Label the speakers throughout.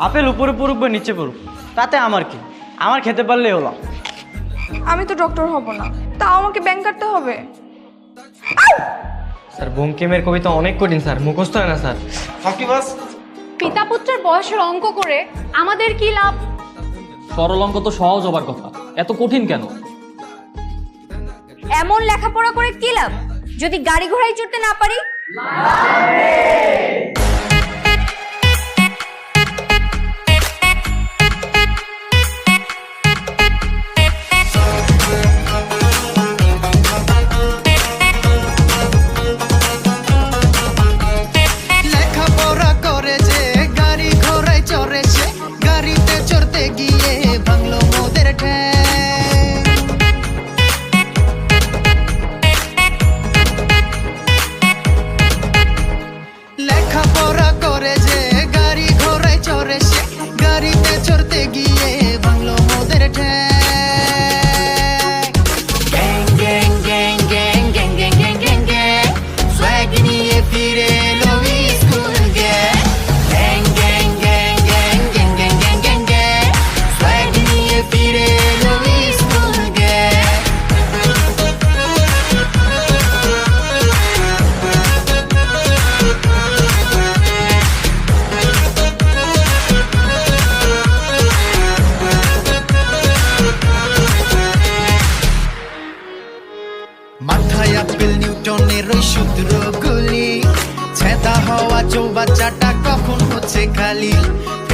Speaker 1: Apple উপরে পড়ুক বা নিচে পড়ুক তাতে আমার কি, আমার খেতে পারলেই হলো।
Speaker 2: আমি তো ডক্টর হব না, তাও আমাকে ব্যাংক কাটতে হবে।
Speaker 1: স্যার বঙ্কিমের কবিতা অনেক কঠিন স্যার, মুখস্থ হয় না স্যার।
Speaker 3: পিতা পুত্রের বয়সের অঙ্ক করে আমাদের কি লাভ?
Speaker 4: সরল অঙ্ক তো সহজ হবার কথা, এত কঠিন কেন?
Speaker 5: এমন লেখাপড়া করে কি লাভ যদি গাড়ি ঘোড়ায় চড়তে না পারি?
Speaker 6: লেখাপড়া করে যে গাড়ি ঘোড়ায় চড়ে সে গাড়িতে চড়তে গিয়ে ভাঙলো মোদের ঠ্যাং। লেখাপড়া করে যে গাড়ি ঘোড়ায় চড়ে সে গাড়িতে চড়তে গিয়ে ভাঙলো মোদের ঠ্যাং। Gang gang gang gang gang gang gang gang gang swag নিয়ে ফিরে এলো school gang. Gang gang gang gang gang gang gang gang gang swag নিয়ে ফিরে এলো স্কুল গ্যাং। মাথায় আপেল নিউটনের ওই সূত্রগুলি ছেদা হওয়া চৌবাচ্চাটা কখন হচ্ছে খালি।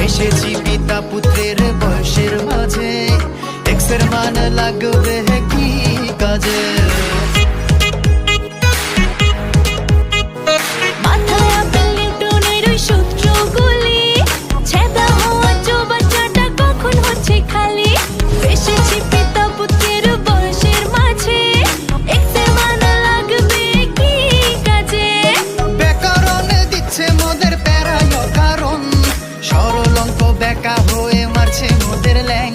Speaker 6: এসেছি পিতা পুত্রের বয়সের মাঝে, এক্সের মান লাগবে কি কাজে?
Speaker 5: মাথায় আপেল নিউটনের ওই সূত্রগুলি ছেদা হওয়া চৌবাচ্চাটা কখন হচ্ছে খালি। এসেছি পিতা পুত্রের বয়সের মাঝে, এক্সের মান লাগবে কি কাজে?
Speaker 6: ব্যাকরণ দিচ্ছে মোদের প্যারায় কারণ সরল অঙ্ক ব্যাকা হয়ে মারছে মোদের ল্যাং।